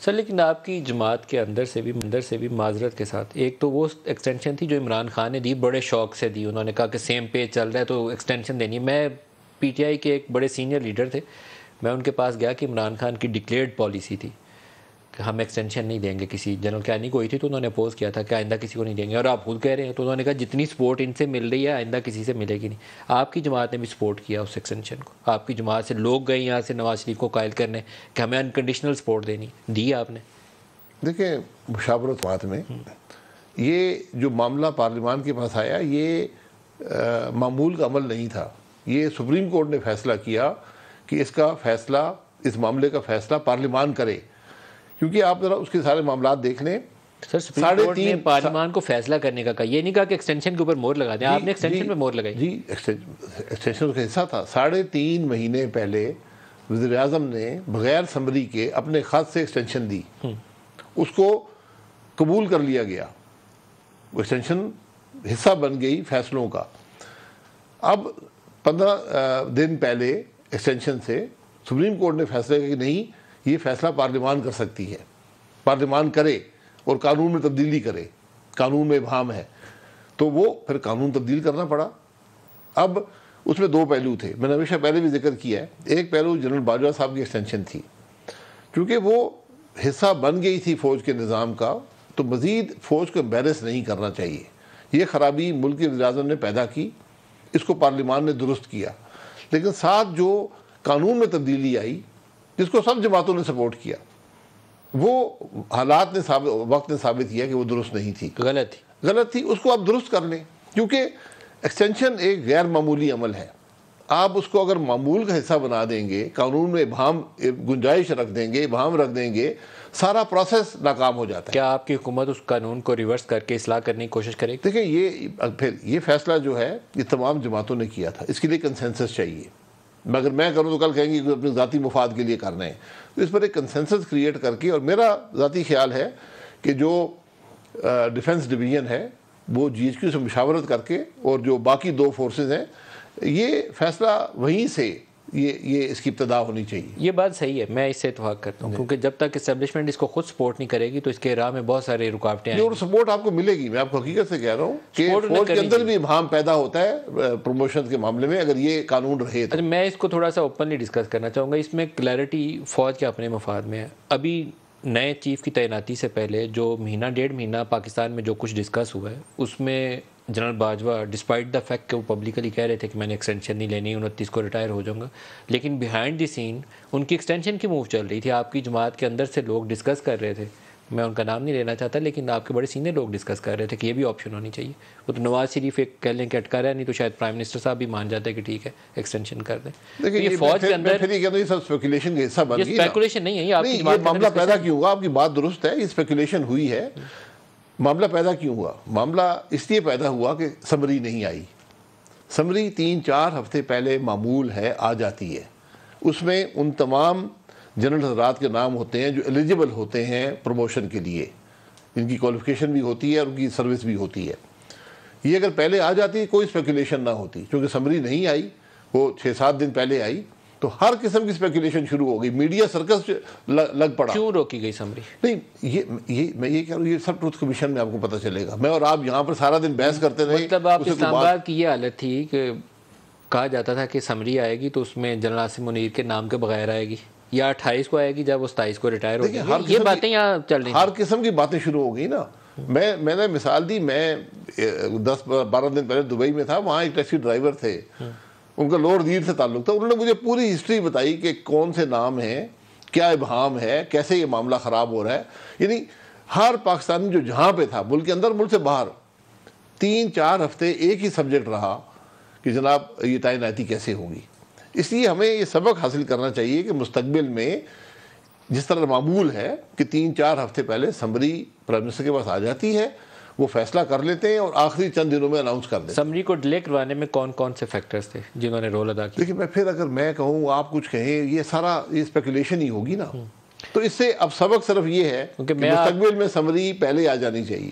سر لیکن آپ کی جماعت کے اندر سے بھی معذرت کے ساتھ ایک تو وہ ایکسٹینشن تھی جو عمران خان نے دی، بڑے شوق سے دی، انہوں نے کہا کہ سیم پیج چل رہا ہے تو ایکسٹینشن دینی ہے۔ میں پی ٹی آئی کے ایک بڑے سینئر لیڈر تھے، میں ان کے پاس گیا کہ عمران خان کی ڈکلیئرڈ پالیسی تھی کہ ہم ایکسٹینشن نہیں دیں گے، کسی جنرل کیانی کو ہوئی تھی تو انہوں نے اپوز کیا تھا کہ آئندہ کسی کو نہیں دیں گے، اور آپ خود کہہ رہے ہیں تو انہوں نے کہا جتنی سپورٹ ان سے مل رہی ہے آئندہ کسی سے ملے گی نہیں۔ آپ کی جماعت نے بھی سپورٹ کیا اس ایکسٹینشن کو، آپ کی جماعت سے لوگ گئے یہاں سے نواز شریف کو قائل کرنے کہ ہمیں انکنڈیشنل سپورٹ دینی، دی آپ نے؟ دیکھیں مشاورت بات میں یہ جو معاملہ پارلیمان کے پاس آیا یہ معمول کا عمل نہیں تھا، یہ سپریم کورٹ نے فیصلہ کیا کہ اس کا فیصلہ، اس معاملے کا فیصلہ پارلیمان کرے، کیونکہ آپ ذرا اس کے سارے معاملات دیکھ لیں۔ سر سپریم کورٹ نے پارلیمان کو فیصلہ کرنے کا کہا، یہ نہیں کہا کہ ایکسٹینشن کے اوپر مہر لگا دیں، آپ نے ایکسٹینشن پہ مہر لگائی۔ جی ایکسٹینشن کا حصہ تھا۔ 3.5 مہینے پہلے وزیر اعظم نے بغیر سمری کے اپنے خط سے ایکسٹینشن دی، اس کو قبول کر لیا گیا، وہ ایکسٹینشن حصہ بن گئی فیصلوں کا۔ اب 15 دن پہلے ایکسٹینشن سے سپریم کورٹ نے فیصلہ کیا کہ نہیں، یہ فیصلہ پارلیمان کر سکتی ہے، پارلیمان کرے اور قانون میں تبدیلی کرے، قانون میں ابہام ہے، تو وہ پھر قانون تبدیل کرنا پڑا۔ اب اس میں 2 پہلو تھے، میں نے ہمیشہ پہلے بھی ذکر کیا ہے۔ ایک پہلو جنرل باجوہ صاحب کی ایکسٹینشن تھی، کیونکہ وہ حصہ بن گئی تھی فوج کے نظام کا، تو مزید فوج کو امبیرس نہیں کرنا چاہیے۔ یہ خرابی ملک کے وزیر اعظم نے پیدا کی، اس کو پارلیمان نے درست کیا، لیکن ساتھ جو قانون میں تبدیلی آئی جس کو سب جماعتوں نے سپورٹ کیا، وہ حالات نے وقت نے ثابت کیا کہ وہ درست نہیں تھی، غلط تھی۔ اس کو آپ درست کر لیں، کیونکہ ایکسٹینشن ایک غیر معمولی عمل ہے۔ آپ اس کو اگر معمول کا حصہ بنا دیں گے، قانون میں ابہام گنجائش رکھ دیں گے، ابہام رکھ دیں گے، سارا پروسیس ناکام ہو جاتا ہے۔ کیا آپ کی حکومت اس قانون کو ریورس کر کے اصلاح کرنے کی کوشش کرے گی؟ دیکھیں یہ فیصلہ جو ہے یہ تمام جماعتوں نے کیا تھا، اس کے لیے کنسنسس چاہیے۔ اگر میں کروں تو کل کہیں گے کہ اپنے ذاتی مفاد کے لیے کرنا ہے، تو اس پر ایک کنسنسس کریٹ کر کے، اور میرا ذاتی خیال ہے کہ جو ڈیفنس ڈویژن ہے وہ جی ایچ کیو سے مشاورت کر کے، اور جو باقی 2 فورسز ہیں، یہ فیصلہ وہیں سے یہ اس کی ابتدا ہونی چاہیے۔ یہ بات صحیح ہے، میں اس سے اتفاق کرتا ہوں، کیونکہ جب تک اسٹیبلشمنٹ اس کو خود سپورٹ نہیں کرے گی تو اس کے راہ میں بہت سارے رکاوٹیں آئیں گی۔ اور سپورٹ آپ کو ملے گی، میں آپ کو حقیقت سے کہہ رہا ہوں کہ فوج کے اندر بھی ابہام پیدا ہوتا ہے پروموشن کے معاملے میں، اگر یہ قانون رہے تو۔ میں اس کو تھوڑا سا اوپنلی ڈسکس کرنا چاہوں گا، اس میں کلیئرٹی فوج کے اپنے مفاد میں ہے۔ ابھی نئے چیف کی تعیناتی سے پہلے جو 1.5 مہینہ پاکستان میں جو کچھ ڈسکس ہوا ہے، اس میں general Bajwa despite the fact کہ وہ پبلکلی کہہ رہے تھے کہ میں نے ایکسٹینشن نہیں لینی، 29 کو ریٹائر ہو جاؤں گا، لیکن بیہائنڈ دی سین ان کی ایکسٹینشن کی موو چل رہی تھی۔ آپ کی جماعت کے اندر سے لوگ ڈسکس کر رہے تھے، میں ان کا نام نہیں لینا چاہتا، لیکن آپ کے بڑے سینئر لوگ ڈسکس کر رہے تھے کہ یہ بھی آپشن ہونی چاہیے۔ وہ تو نواز شریف ایک کہہ لیں کہ اٹکا رہا ہے، نہیں تو شاید پرائم منسٹر صاحب بھی مان جاتے کہ ٹھیک ہے ایکسٹینشن کر دیں۔ یہ فوج کے اندر یہ سب اسپیکولیشن کا حصہ بن گئی۔ یہ اسپیکولیشن نہیں ہے، یہ آپ کی یہ معاملہ پیدا کیوں ہوا؟ آپ کی بات درست ہے، یہ اسپیکولیشن ہوئی ہے۔ معاملہ پیدا کیوں ہوا؟ معاملہ اس لیے پیدا ہوا کہ سمری نہیں آئی۔ سمری 3-4 ہفتے پہلے معمول ہے، آ جاتی ہے، اس میں ان تمام جنرل حضرات کے نام ہوتے ہیں جو ایلیجیبل ہوتے ہیں پروموشن کے لیے، ان کی کوالیفیکیشن بھی ہوتی ہے اور ان کی سروس بھی ہوتی ہے۔ یہ اگر پہلے آ جاتی کوئی اسپیکولیشن نہ ہوتی، کیونکہ سمری نہیں آئی، وہ 6-7 دن پہلے آئی، تو ہر قسم کی اسپیکولیشن شروع ہو گئی، میڈیا سرکس لگ پڑا۔ کیوں روکی گئی سمری؟ نہیں، میں یہ کہہ رہا ہوں، یہ سب ٹروتھ کمیشن میں آپ کو پتہ چلے گا۔ میں اور آپ یہاں پر سارا دن بحث کرتے رہے۔ مطلب آپ اسلام آباد کی یہ حالت تھی کہ کہا جاتا تھا کہ سمری آئے گی تو اس میں جنرل عاصم منیر کے نام کے بغیر آئے گی، یا 28 کو آئے گی جب وہ 27 کو ریٹائر ہو گئی۔ یہ باتیں یہاں چل رہی ہیں، ہر قسم کی باتیں شروع ہو گئی نا۔ میں نے مثال دی، میں 10-12 دن پہلے دبئی میں تھا، وہاں ایک ٹیکسی ڈرائیور تھے، ان کا لوڈ دیر سے تعلق تھا، انہوں نے مجھے پوری ہسٹری بتائی کہ کون سے نام ہیں، کیا ابہام ہے، کیسے یہ معاملہ خراب ہو رہا ہے۔ یعنی ہر پاکستانی جو جہاں پہ تھا، ملک کے اندر ملک سے باہر، 3-4 ہفتے ایک ہی سبجیکٹ رہا کہ جناب یہ تعیناتی کیسے ہوگی۔ اس لیے ہمیں یہ سبق حاصل کرنا چاہیے کہ مستقبل میں جس طرح معمول ہے کہ 3-4 ہفتے پہلے سمری پرائم منسٹر کے پاس آ جاتی ہے، وہ فیصلہ کر لیتے ہیں اور آخری چند دنوں میں اناؤنس کر دیتے ہیں۔ سمری کو ڈیلے کروانے میں کون کون سے فیکٹرز تھے جنہوں نے رول ادا کیا؟ دیکھیں، میں پھر اگر میں کہوں، آپ کچھ کہیں، یہ سارا یہ اسپیکولیشن ہی ہوگی نا۔ تو اس سے اب سبق صرف یہ ہے کہ مستقبل میں سمری پہلے آ جانی چاہیے۔